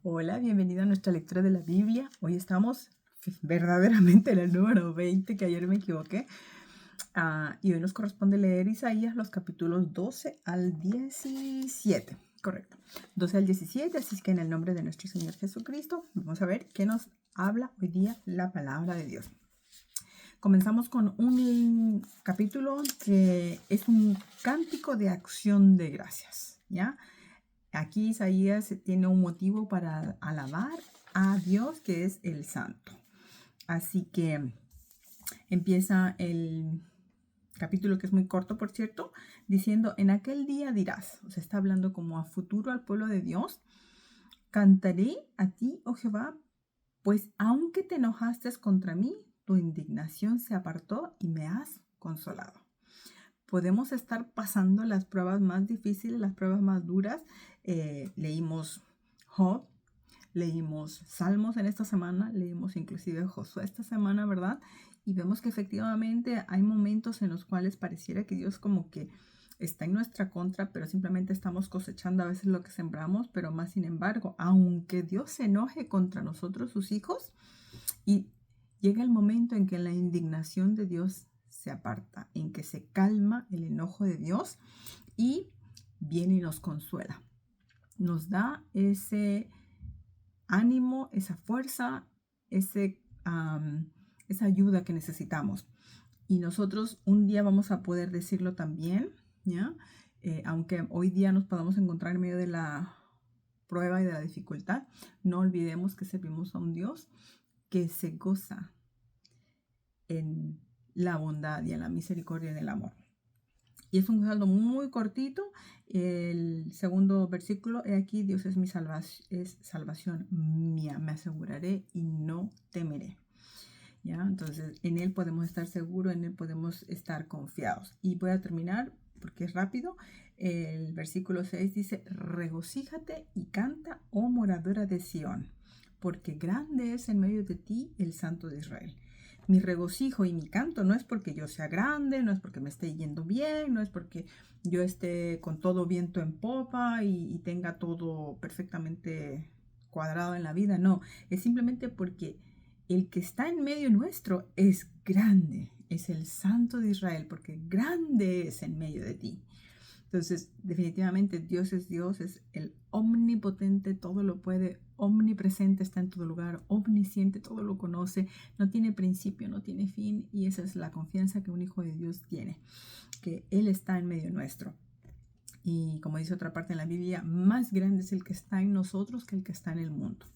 Hola, bienvenido a nuestra lectura de la Biblia. Hoy estamos verdaderamente en el número 20, que ayer me equivoqué. Y hoy nos corresponde leer Isaías los capítulos 12 al 17. Correcto. 12 al 17, así es que en el nombre de nuestro Señor Jesucristo, vamos a ver qué nos habla hoy día la palabra de Dios. Comenzamos con un capítulo que es un cántico de acción de gracias, ¿ya? Aquí Isaías tiene un motivo para alabar a Dios, que es el Santo. Así que empieza el capítulo, que es muy corto, por cierto, diciendo: en aquel día dirás, o sea, está hablando como a futuro al pueblo de Dios: cantaré a ti, oh Jehová, pues aunque te enojaste contra mí, tu indignación se apartó y me has consolado. Podemos estar pasando las pruebas más difíciles, las pruebas más duras. Leímos Job, leímos Salmos en esta semana, leímos inclusive Josué esta semana, ¿verdad? Y vemos que efectivamente hay momentos en los cuales pareciera que Dios como que está en nuestra contra, pero simplemente estamos cosechando a veces lo que sembramos. Pero más sin embargo, aunque Dios se enoje contra nosotros, sus hijos, y llega el momento en que la indignación de Dios se aparta, en que se calma el enojo de Dios y viene y nos consuela. Nos da ese ánimo, esa fuerza, esa ayuda que necesitamos. Y nosotros un día vamos a poder decirlo también, ¿ya? Aunque hoy día nos podamos encontrar en medio de la prueba y de la dificultad, no olvidemos que servimos a un Dios que se goza en la bondad y en la misericordia y en el amor. Y es un salmo muy cortito. El segundo versículo: he aquí, Dios es mi salvación mía, me aseguraré y no temeré. ¿Ya? Entonces, en Él podemos estar seguros, en Él podemos estar confiados. Y voy a terminar, porque es rápido. El versículo 6 dice: regocíjate y canta, oh moradora de Sión, porque grande es en medio de ti el Santo de Israel. Mi regocijo y mi canto no es porque yo sea grande, no es porque me esté yendo bien, no es porque yo esté con todo viento en popa y tenga todo perfectamente cuadrado en la vida. No, es simplemente porque el que está en medio nuestro es grande, es el Santo de Israel, porque grande es en medio de ti. Entonces, definitivamente Dios, es el omnipotente, todo lo puede, omnipresente, está en todo lugar, omnisciente, todo lo conoce, no tiene principio, no tiene fin, y esa es la confianza que un hijo de Dios tiene, que Él está en medio nuestro. Y como dice otra parte en la Biblia, más grande es el que está en nosotros que el que está en el mundo.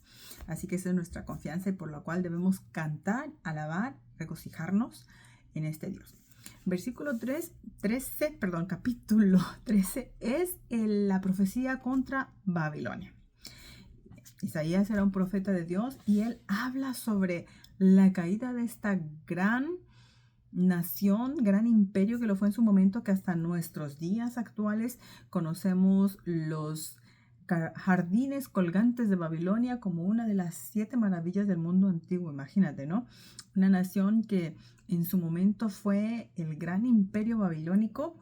Así que esa es nuestra confianza y por lo cual debemos cantar, alabar, regocijarnos en este Dios. Capítulo 13 es la profecía contra Babilonia. Isaías era un profeta de Dios y él habla sobre la caída de esta gran nación, gran imperio que lo fue en su momento, que hasta nuestros días actuales conocemos los jardines colgantes de Babilonia como una de las 7 maravillas del mundo antiguo. Imagínate, ¿no? Una nación que en su momento fue el gran imperio babilónico,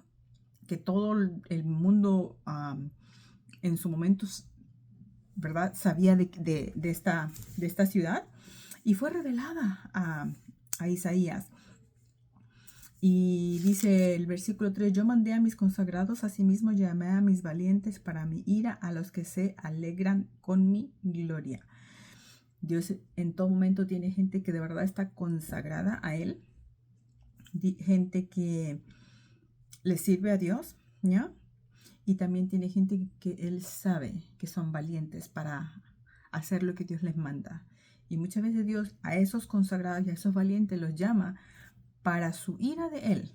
que todo el mundo en su momento, ¿verdad?, sabía de esta ciudad, y fue revelada a Isaías. Y dice el versículo 3: yo mandé a mis consagrados, asimismo llamé a mis valientes para mi ira, a los que se alegran con mi gloria. Dios en todo momento tiene gente que de verdad está consagrada a Él, gente que le sirve a Dios, ¿ya? Y también tiene gente que Él sabe que son valientes para hacer lo que Dios les manda. Y muchas veces Dios a esos consagrados y a esos valientes los llama para su ira de Él,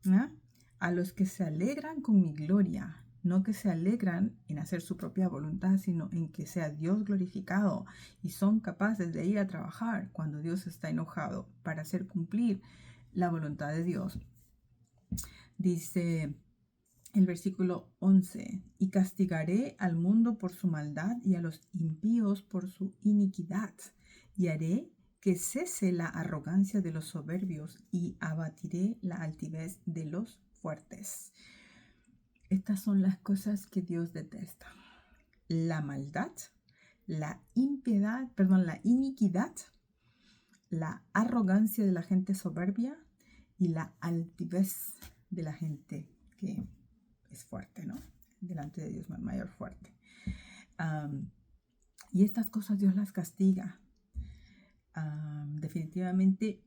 ¿ya? A los que se alegran con mi gloria, no que se alegran en hacer su propia voluntad, sino en que sea Dios glorificado, y son capaces de ir a trabajar cuando Dios está enojado para hacer cumplir la voluntad de Dios. Dice el versículo 11: y castigaré al mundo por su maldad y a los impíos por su iniquidad, y haré que cese la arrogancia de los soberbios y abatiré la altivez de los fuertes. Estas son las cosas que Dios detesta: la maldad, la impiedad, perdón, la iniquidad, la arrogancia de la gente soberbia y la altivez de la gente que es fuerte, ¿no? Delante de Dios, mayor fuerte. Y estas cosas Dios las castiga. Definitivamente,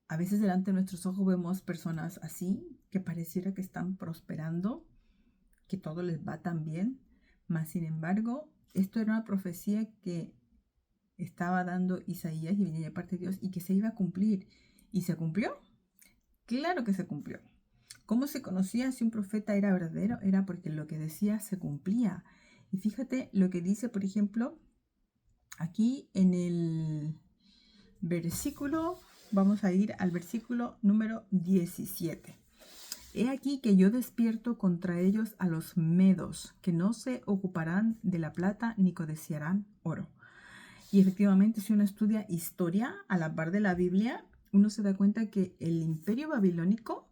a veces delante de nuestros ojos vemos personas así, que pareciera que están prosperando, que todo les va tan bien, mas sin embargo, esto era una profecía que estaba dando Isaías y venía de parte de Dios y que se iba a cumplir. ¿Y se cumplió? Claro que se cumplió. ¿Cómo se conocía si un profeta era verdadero? Era porque lo que decía se cumplía. Y fíjate lo que dice, por ejemplo, aquí en el versículo, vamos a ir al versículo número 17. He aquí que yo despierto contra ellos a los medos, que no se ocuparán de la plata ni codiciarán oro. Y efectivamente, si uno estudia historia a la par de la Biblia, uno se da cuenta que el imperio babilónico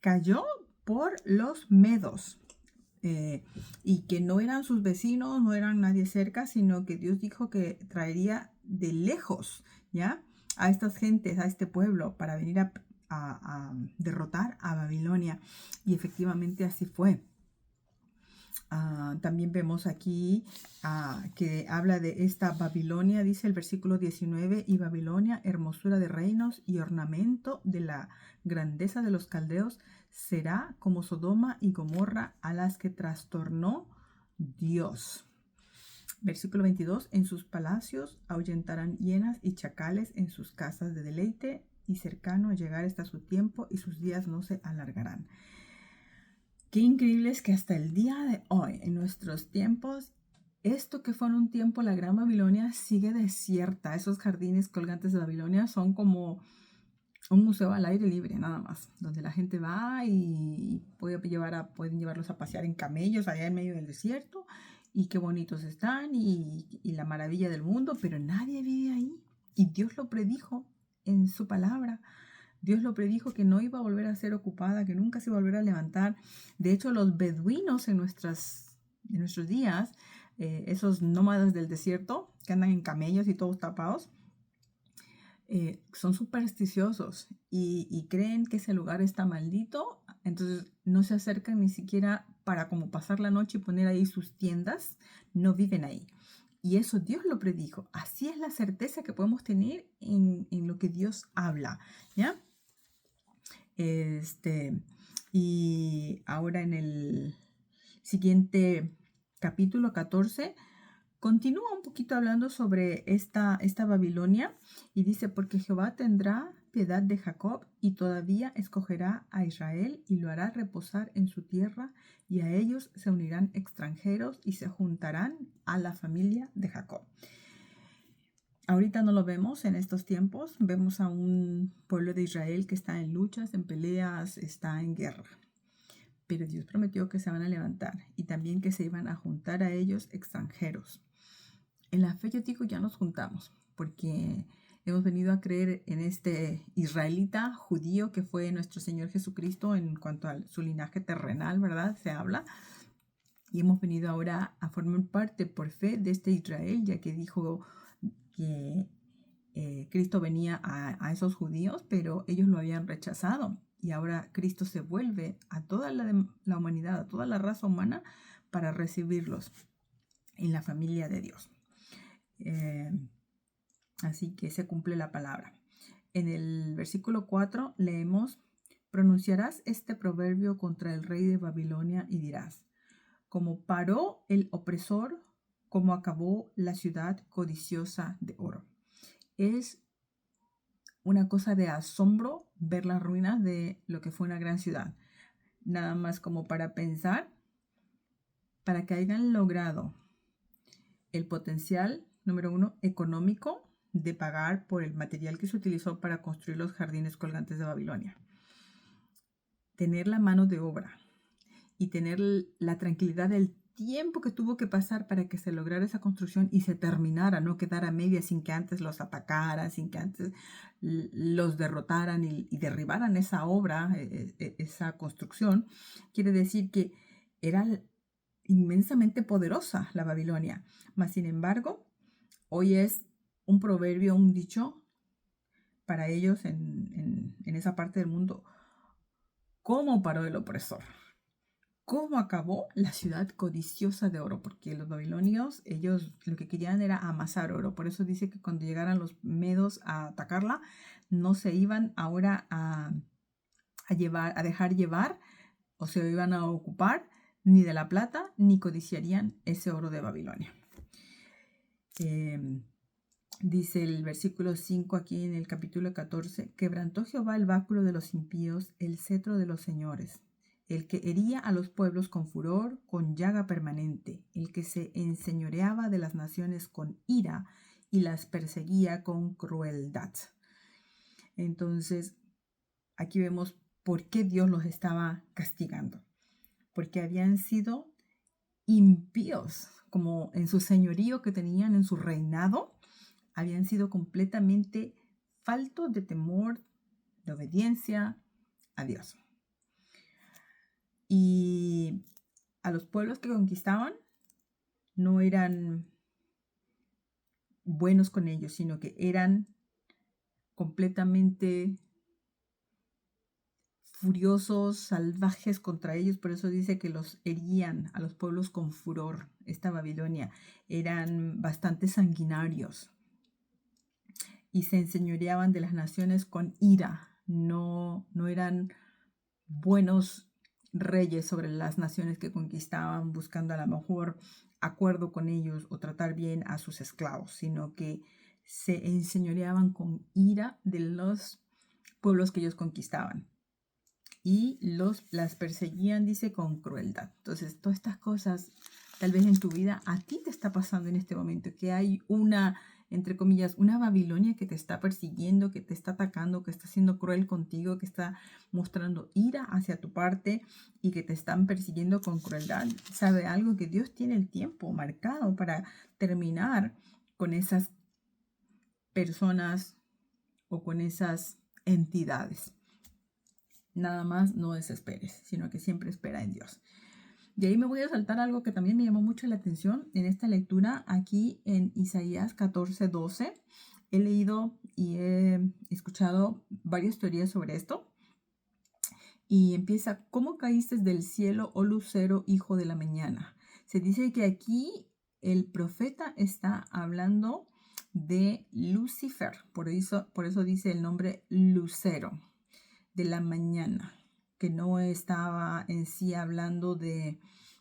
cayó por los medos. Y que no eran sus vecinos, no eran nadie cerca, sino que Dios dijo que traería de lejos, ¿ya? A estas gentes, a este pueblo, para venir a derrotar a Babilonia. Y efectivamente así fue. También vemos aquí que habla de esta Babilonia, dice el versículo 19, y Babilonia, hermosura de reinos y ornamento de la grandeza de los caldeos, será como Sodoma y Gomorra, a las que trastornó Dios. Versículo 22, en sus palacios ahuyentarán hienas y chacales, en sus casas de deleite, y cercano a llegar está su tiempo, y sus días no se alargarán. Qué increíble es que hasta el día de hoy, en nuestros tiempos, esto que fue en un tiempo la Gran Babilonia sigue desierta. Esos jardines colgantes de Babilonia son como un museo al aire libre, nada más, donde la gente va y pueden llevarlos a pasear en camellos allá en medio del desierto, y qué bonitos están y la maravilla del mundo, pero nadie vive ahí. Y Dios lo predijo en su palabra. Dios lo predijo que no iba a volver a ser ocupada, que nunca se iba a volver a levantar. De hecho, los beduinos en nuestros días, esos nómadas del desierto que andan en camellos y todos tapados, son supersticiosos y creen que ese lugar está maldito. Entonces no se acercan ni siquiera para como pasar la noche y poner ahí sus tiendas. No viven ahí. Y eso Dios lo predijo. Así es la certeza que podemos tener en lo que Dios habla, ¿ya? Y ahora en el siguiente capítulo 14 continúa un poquito hablando sobre esta Babilonia y dice, porque Jehová tendrá piedad de Jacob y todavía escogerá a Israel y lo hará reposar en su tierra, y a ellos se unirán extranjeros y se juntarán a la familia de Jacob. Ahorita no lo vemos en estos tiempos. Vemos a un pueblo de Israel que está en luchas, en peleas, está en guerra. Pero Dios prometió que se van a levantar y también que se iban a juntar a ellos extranjeros. En la fe yo digo ya nos juntamos, porque hemos venido a creer en este israelita judío que fue nuestro Señor Jesucristo en cuanto a su linaje terrenal, ¿verdad? Se habla. Y hemos venido ahora a formar parte por fe de este Israel, ya que dijo que Cristo venía a esos judíos, pero ellos lo habían rechazado. Y ahora Cristo se vuelve a toda la humanidad, a toda la raza humana, para recibirlos en la familia de Dios. Así que se cumple la palabra. En el versículo 4 leemos, pronunciarás este proverbio contra el rey de Babilonia y dirás, como paró el opresor, como acabó la ciudad codiciosa de oro. Es una cosa de asombro ver las ruinas de lo que fue una gran ciudad. Nada más como para pensar, para que hayan logrado el potencial, número 1, económico de pagar por el material que se utilizó para construir los jardines colgantes de Babilonia. Tener la mano de obra y tener la tranquilidad del tiempo que tuvo que pasar para que se lograra esa construcción y se terminara, no quedara a media sin que antes los atacaran, sin que antes los derrotaran y derribaran esa obra, esa construcción. Quiere decir que era inmensamente poderosa la Babilonia. Mas, sin embargo, hoy es un proverbio, un dicho para ellos en esa parte del mundo. ¿Cómo paró el opresor? ¿Cómo acabó la ciudad codiciosa de oro? Porque los babilonios, ellos lo que querían era amasar oro. Por eso dice que cuando llegaran los medos a atacarla, no se iban ahora a dejar llevar o se iban a ocupar ni de la plata, ni codiciarían ese oro de Babilonia. Dice el versículo 5 aquí en el capítulo 14, quebrantó Jehová el báculo de los impíos, el cetro de los señores, el que hería a los pueblos con furor, con llaga permanente, el que se enseñoreaba de las naciones con ira y las perseguía con crueldad. Entonces, aquí vemos por qué Dios los estaba castigando. Porque habían sido impíos, como en su señorío que tenían en su reinado, habían sido completamente faltos de temor, de obediencia a Dios. Y a los pueblos que conquistaban no eran buenos con ellos, sino que eran completamente furiosos, salvajes contra ellos. Por eso dice que los herían a los pueblos con furor. Esta Babilonia eran bastante sanguinarios y se enseñoreaban de las naciones con ira. No eran buenos reyes sobre las naciones que conquistaban, buscando a lo mejor acuerdo con ellos o tratar bien a sus esclavos, sino que se enseñoreaban con ira de los pueblos que ellos conquistaban y las perseguían, dice, con crueldad. Entonces, todas estas cosas, tal vez en tu vida, a ti te está pasando en este momento, que hay una, entre comillas, una Babilonia que te está persiguiendo, que te está atacando, que está siendo cruel contigo, que está mostrando ira hacia tu parte y que te están persiguiendo con crueldad. ¿Sabe algo? Que Dios tiene el tiempo marcado para terminar con esas personas o con esas entidades. Nada más no desesperes, sino que siempre espera en Dios. De ahí me voy a saltar algo que también me llamó mucho la atención en esta lectura aquí en Isaías 14:12. He leído y he escuchado varias teorías sobre esto. Y empieza, ¿cómo caíste del cielo, oh lucero, hijo de la mañana? Se dice que aquí el profeta está hablando de Lucifer. Por eso dice el nombre lucero de la mañana, que no estaba en sí hablando del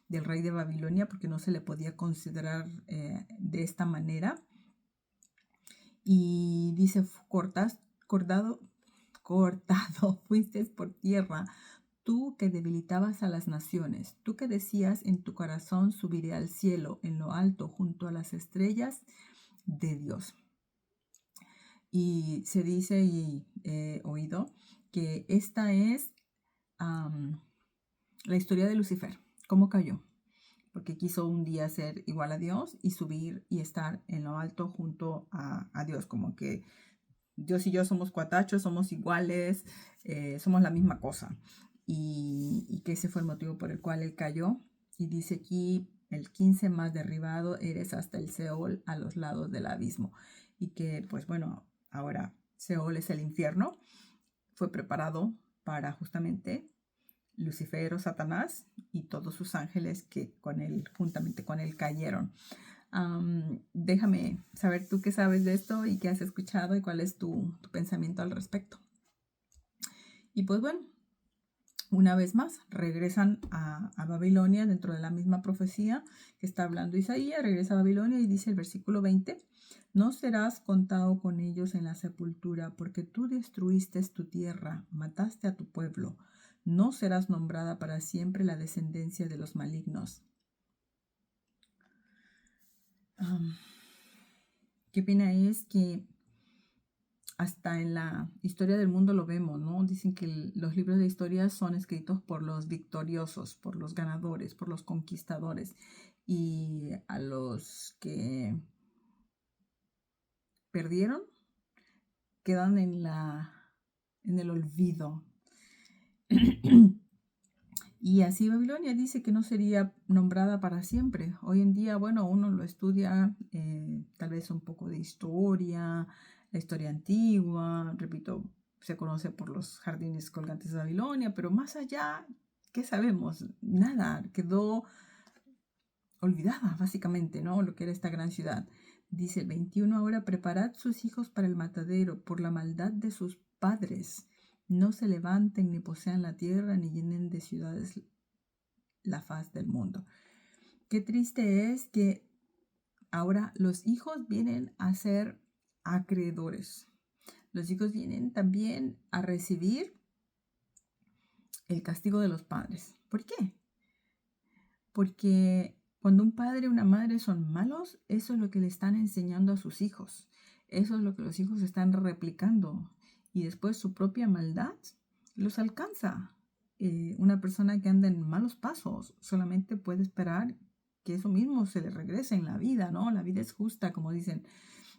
rey de Babilonia, porque no se le podía considerar de esta manera. Y dice, cortado fuiste por tierra, tú que debilitabas a las naciones, tú que decías en tu corazón, subiré al cielo, en lo alto, junto a las estrellas de Dios. Y se dice, y he oído, que esta es la historia de Lucifer, cómo cayó, porque quiso un día ser igual a Dios y subir y estar en lo alto junto a Dios, como que Dios y yo somos cuatachos, somos iguales, somos la misma cosa, y que ese fue el motivo por el cual él cayó. Y dice aquí, el 15 más derribado eres hasta el Seol, a los lados del abismo. Y que, pues bueno, ahora Seol es el infierno, fue preparado para justamente Lucifer o Satanás y todos sus ángeles que juntamente con él cayeron. Déjame saber tú qué sabes de esto y qué has escuchado y cuál es tu pensamiento al respecto. Y pues bueno, una vez más regresan a Babilonia dentro de la misma profecía que está hablando Isaías. Regresa a Babilonia y dice el versículo 20, no serás contado con ellos en la sepultura, porque tú destruiste tu tierra, mataste a tu pueblo. No serás nombrada para siempre la descendencia de los malignos. Qué pena es que hasta en la historia del mundo lo vemos, ¿no? Dicen que los libros de historia son escritos por los victoriosos, por los ganadores, por los conquistadores. Y a los que perdieron quedan en el olvido. Y así Babilonia dice que no sería nombrada para siempre. Hoy en día, bueno, uno lo estudia tal vez un poco de historia, la historia antigua, repito, se conoce por los jardines colgantes de Babilonia, pero más allá, ¿qué sabemos? Nada, quedó olvidada básicamente, ¿no? Lo que era esta gran ciudad. Dice el 21, ahora preparad sus hijos para el matadero por la maldad de sus padres. No se levanten ni posean la tierra ni llenen de ciudades la faz del mundo. Qué triste es que ahora los hijos vienen a ser acreedores. Los hijos vienen también a recibir el castigo de los padres. ¿Por qué? Porque cuando un padre y una madre son malos, eso es lo que le están enseñando a sus hijos. Eso es lo que los hijos están replicando. Y después su propia maldad los alcanza. Una persona que anda en malos pasos solamente puede esperar que eso mismo se le regrese en la vida, ¿no? La vida es justa, como dicen.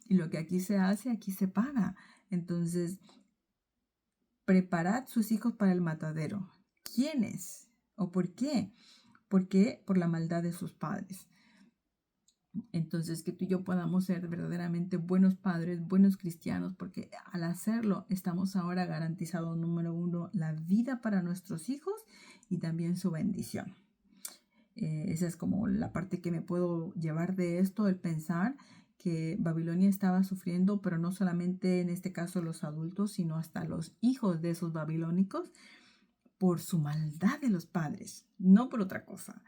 Y lo que aquí se hace, aquí se paga. Entonces, preparad sus hijos para el matadero. ¿Quiénes? ¿O por qué? ¿Por qué? Por la maldad de sus padres. Entonces, que tú y yo podamos ser verdaderamente buenos padres, buenos cristianos, porque al hacerlo estamos ahora garantizando, número uno, la vida para nuestros hijos y también su bendición. Esa es como la parte que me puedo llevar de esto, el pensar que Babilonia estaba sufriendo, pero no solamente en este caso los adultos, sino hasta los hijos de esos babilónicos por su maldad de los padres, no por otra cosa.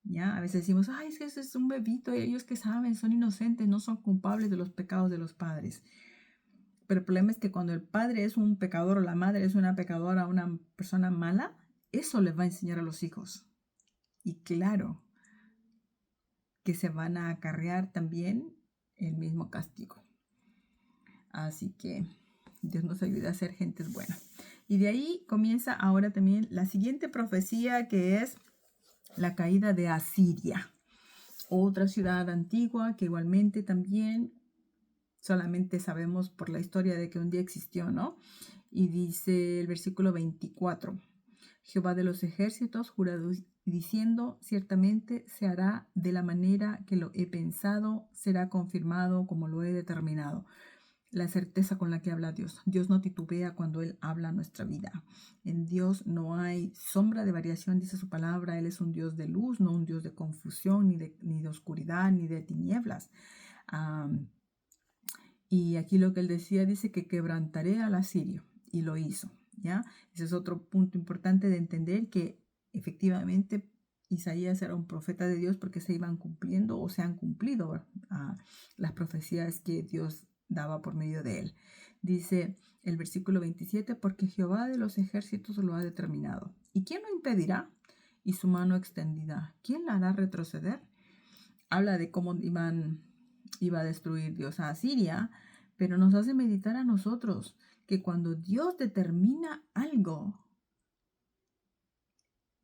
¿Ya? A veces decimos, ay, es que ese es un bebito y ellos que saben, son inocentes, no son culpables de los pecados de los padres. Pero el problema es que cuando el padre es un pecador o la madre es una pecadora, una persona mala, eso les va a enseñar a los hijos. Y claro, que se van a acarrear también el mismo castigo. Así que Dios nos ayude a ser gentes buenas. Y de ahí comienza ahora también la siguiente profecía, que es la caída de Asiria. Otra ciudad antigua que igualmente también solamente sabemos por la historia de que un día existió, ¿no? Y dice el versículo 24, Jehová de los ejércitos jura diciendo, ciertamente se hará de la manera que lo he pensado, será confirmado como lo he determinado. La certeza con la que habla Dios. Dios no titubea cuando Él habla nuestra vida. En Dios no hay sombra de variación, dice su palabra. Él es un Dios de luz, no un Dios de confusión, ni de oscuridad, ni de tinieblas. Y aquí lo que Él decía, dice que quebrantaré al asirio. Y lo hizo, ¿ya? Ese es otro punto importante de entender, que efectivamente Isaías era un profeta de Dios porque se iban cumpliendo o se han cumplido las profecías que Dios daba por medio de él. Dice el versículo 27, porque Jehová de los ejércitos lo ha determinado. ¿Y quién lo impedirá? Y su mano extendida, ¿quién la hará retroceder? Habla de cómo iba a destruir Dios a Asiria, pero nos hace meditar a nosotros que cuando Dios determina algo,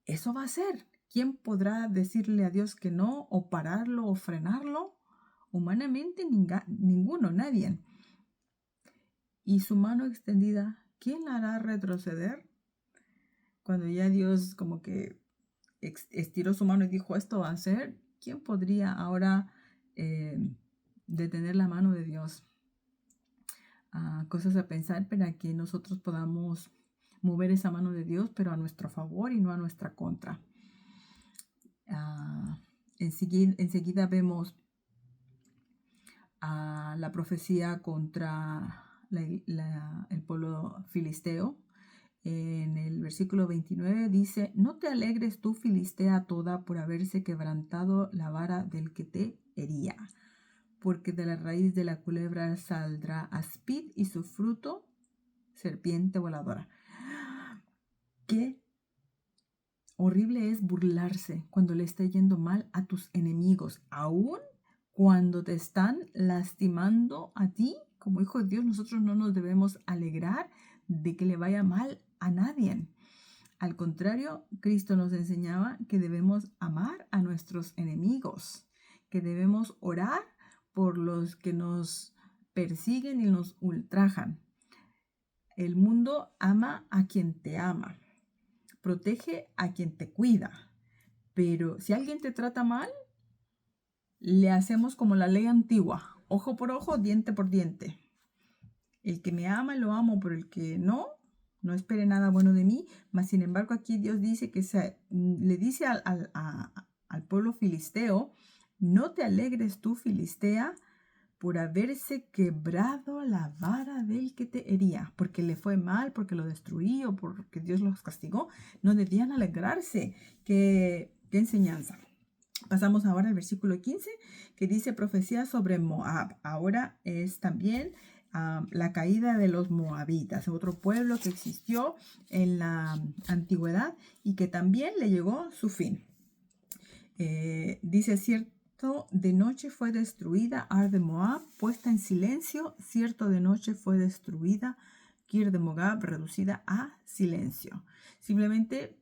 eso va a ser. ¿Quién podrá decirle a Dios que no, o pararlo, o frenarlo? Humanamente ninguno, nadie. Y su mano extendida, ¿quién la hará retroceder? Cuando ya Dios como que estiró su mano y dijo, esto va a ser, ¿quién podría ahora detener la mano de Dios? Cosas a pensar para que nosotros podamos mover esa mano de Dios, pero a nuestro favor y no a nuestra contra. Enseguida vemos la profecía contra el pueblo filisteo. En el versículo 29 dice, no te alegres tú, Filistea toda, por haberse quebrantado la vara del que te hería, porque de la raíz de la culebra saldrá aspid y su fruto serpiente voladora. Qué horrible es burlarse cuando le está yendo mal a tus enemigos, aún cuando te están lastimando a ti. Como hijo de Dios, nosotros no nos debemos alegrar de que le vaya mal a nadie. Al contrario, Cristo nos enseñaba que debemos amar a nuestros enemigos, que debemos orar por los que nos persiguen y nos ultrajan. El mundo ama a quien te ama, protege a quien te cuida. Pero si alguien te trata mal, le hacemos como la ley antigua, ojo por ojo, diente por diente. El que me ama, lo amo, pero el que no, no espere nada bueno de mí. Mas, sin embargo, aquí Dios dice que le dice al pueblo filisteo, no te alegres tú, Filistea, por haberse quebrado la vara del que te hería, porque le fue mal, porque lo destruí o porque Dios los castigó. No debían alegrarse. ¿Qué enseñanza? Pasamos ahora al versículo 15, que dice profecía sobre Moab. Ahora es también la caída de los moabitas, otro pueblo que existió en la antigüedad y que también le llegó su fin. Dice, cierto de noche fue destruida Ar de Moab, puesta en silencio, cierto de noche fue destruida Kir de Moab, reducida a silencio. Simplemente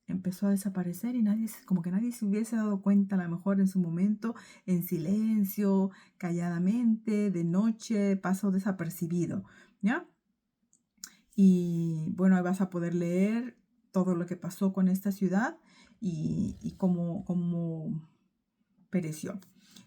empezó a desaparecer y como que nadie se hubiese dado cuenta, a lo mejor en su momento, en silencio, calladamente, de noche, pasó desapercibido, ¿ya? Y bueno, ahí vas a poder leer todo lo que pasó con esta ciudad y cómo pereció.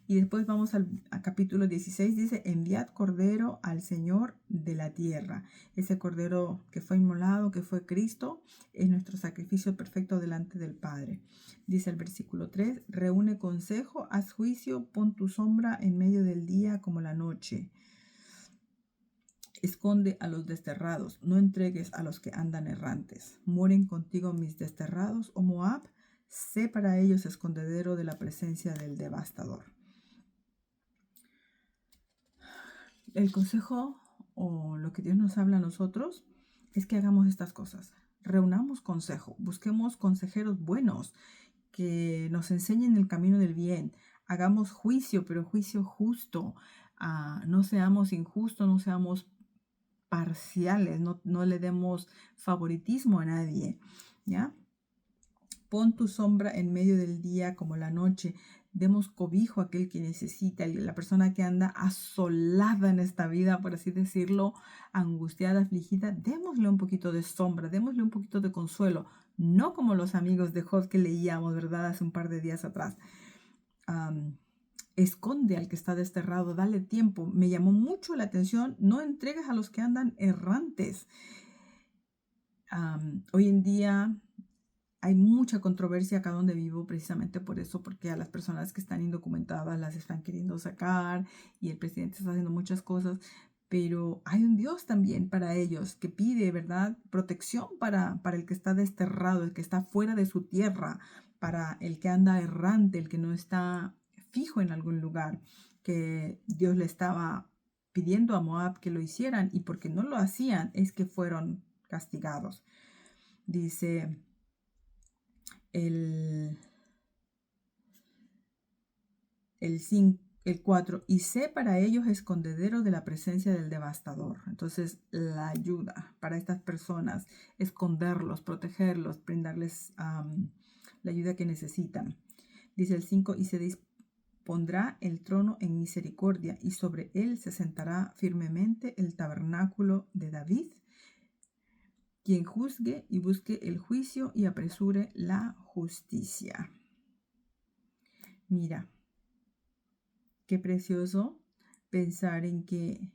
Y después vamos al capítulo 16, dice, enviad cordero al Señor de la tierra. Ese cordero que fue inmolado, que fue Cristo, es nuestro sacrificio perfecto delante del Padre. Dice el versículo 3, reúne consejo, haz juicio, pon tu sombra en medio del día como la noche. Esconde a los desterrados, no entregues a los que andan errantes. Mueren contigo mis desterrados, oh Moab, sé para ellos escondedero de la presencia del devastador. El consejo o lo que Dios nos habla a nosotros es que hagamos estas cosas. Reunamos consejo, busquemos consejeros buenos que nos enseñen el camino del bien. Hagamos juicio, pero juicio justo. No seamos injustos, no seamos parciales, no le demos favoritismo a nadie, ¿ya? Pon tu sombra en medio del día como la noche. Demos cobijo a aquel que necesita, la persona que anda asolada en esta vida, por así decirlo, angustiada, afligida. Démosle un poquito de sombra, démosle un poquito de consuelo. No como los amigos de Job que leíamos, ¿verdad? Hace un par de días atrás. Esconde al que está desterrado, dale tiempo. Me llamó mucho la atención, no entregues a los que andan errantes. Hoy en día hay mucha controversia acá donde vivo precisamente por eso, porque a las personas que están indocumentadas las están queriendo sacar y el presidente está haciendo muchas cosas, pero hay un Dios también para ellos que pide, ¿verdad? Protección para el que está desterrado, el que está fuera de su tierra, para el que anda errante, el que no está fijo en algún lugar, que Dios le estaba pidiendo a Moab que lo hicieran y porque no lo hacían es que fueron castigados. Dice el 4, y sé para ellos escondedero de la presencia del devastador. Entonces, la ayuda para estas personas, esconderlos, protegerlos, brindarles la ayuda que necesitan. Dice el 5, y se dispondrá el trono en misericordia, y sobre él se sentará firmemente el tabernáculo de David, quien juzgue y busque el juicio y apresure la justicia. Mira, qué precioso pensar en que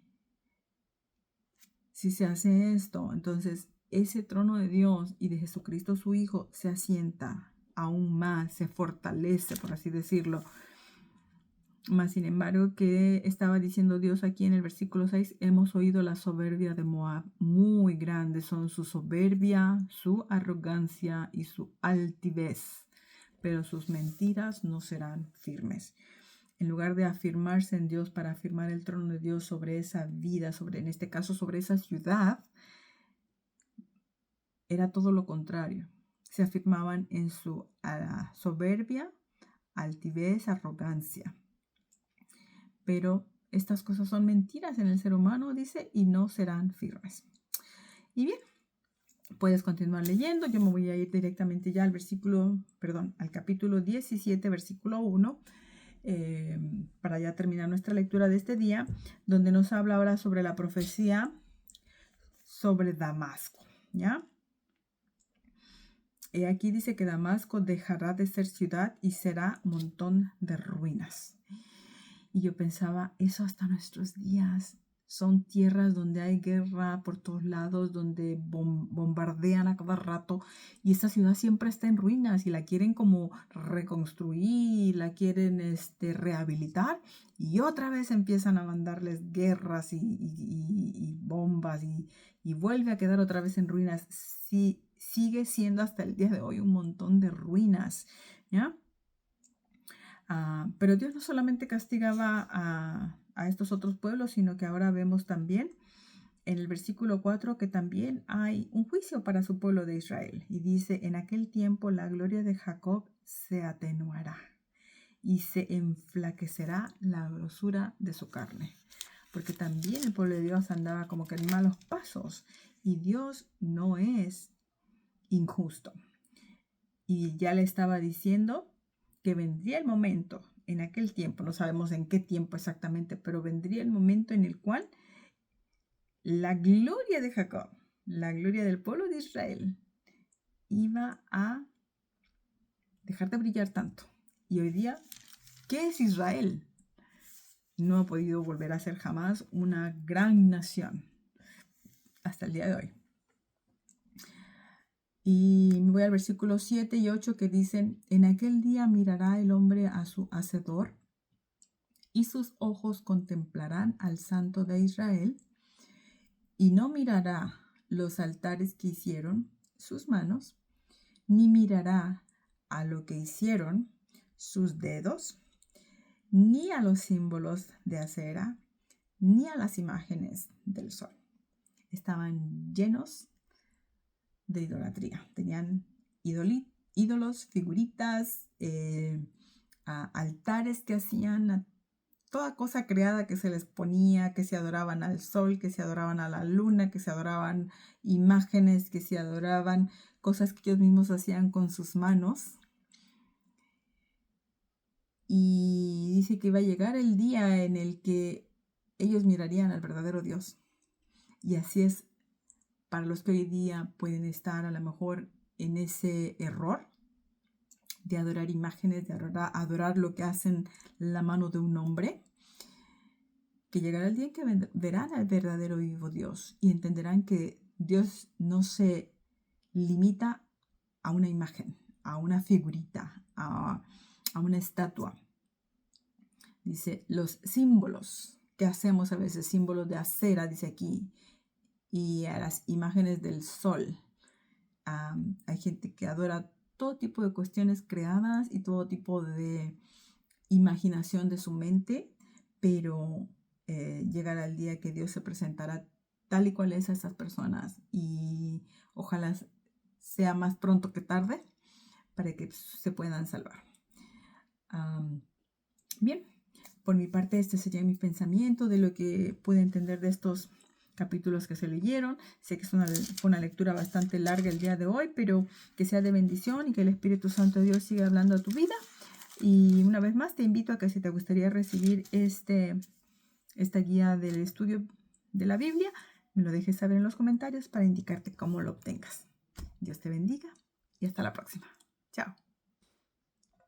si se hace esto, entonces ese trono de Dios y de Jesucristo su Hijo se asienta aún más, se fortalece, por así decirlo. Mas, sin embargo, ¿qué estaba diciendo Dios aquí en el versículo 6? Hemos oído la soberbia de Moab. Muy grandes son su soberbia, su arrogancia y su altivez, pero sus mentiras no serán firmes. En lugar de afirmarse en Dios para afirmar el trono de Dios sobre esa vida, en este caso sobre esa ciudad, era todo lo contrario. Se afirmaban en su soberbia, altivez, arrogancia. Pero estas cosas son mentiras en el ser humano, dice, y no serán firmes. Y bien, puedes continuar leyendo. Yo me voy a ir directamente ya al capítulo 17, versículo 1, para ya terminar nuestra lectura de este día, donde nos habla ahora sobre la profecía sobre Damasco, ¿ya? Aquí dice que Damasco dejará de ser ciudad y será montón de ruinas. Y yo pensaba, eso hasta nuestros días. Son tierras donde hay guerra por todos lados, donde bombardean a cada rato. Y esta ciudad siempre está en ruinas y la quieren como reconstruir, la quieren rehabilitar. Y otra vez empiezan a mandarles guerras y bombas y vuelve a quedar otra vez en ruinas. Sí, sigue siendo hasta el día de hoy un montón de ruinas, ¿ya? Pero Dios no solamente castigaba a estos otros pueblos, sino que ahora vemos también en el versículo 4 que también hay un juicio para su pueblo de Israel. Y dice, en aquel tiempo la gloria de Jacob se atenuará y se enflaquecerá la grosura de su carne. Porque también el pueblo de Dios andaba como que en malos pasos y Dios no es injusto. Y ya le estaba diciendo que vendría el momento, en aquel tiempo, no sabemos en qué tiempo exactamente, pero vendría el momento en el cual la gloria de Jacob, la gloria del pueblo de Israel, iba a dejar de brillar tanto. Y hoy día, ¿qué es Israel? No ha podido volver a ser jamás una gran nación hasta el día de hoy. Y me voy al versículo 7 y 8 que dicen, en aquel día mirará el hombre a su hacedor y sus ojos contemplarán al Santo de Israel y no mirará los altares que hicieron sus manos, ni mirará a lo que hicieron sus dedos, ni a los símbolos de acera, ni a las imágenes del sol. Estaban llenos de idolatría. Tenían ídolos, figuritas, altares que hacían a toda cosa creada que se les ponía, que se adoraban al sol, que se adoraban a la luna, que se adoraban imágenes, que se adoraban cosas que ellos mismos hacían con sus manos. Y dice que iba a llegar el día en el que ellos mirarían al verdadero Dios. Y así es para los que hoy día pueden estar a lo mejor en ese error de adorar imágenes, de adorar lo que hacen la mano de un hombre, que llegará el día en que verán al verdadero vivo Dios y entenderán que Dios no se limita a una imagen, a una figurita, a una estatua. Dice, los símbolos que hacemos a veces, símbolos de acera, dice aquí, y a las imágenes del sol. Hay gente que adora todo tipo de cuestiones creadas y todo tipo de imaginación de su mente, pero llegará el día que Dios se presentará tal y cual es a esas personas y ojalá sea más pronto que tarde para que se puedan salvar. Bien, por mi parte este sería mi pensamiento de lo que pude entender de estos capítulos que se leyeron. Sé que fue una lectura bastante larga el día de hoy, pero que sea de bendición y que el Espíritu Santo de Dios siga hablando a tu vida. Y una vez más te invito a que si te gustaría recibir esta guía del estudio de la Biblia, me lo dejes saber en los comentarios para indicarte cómo lo obtengas. Dios te bendiga y hasta la próxima. Chao.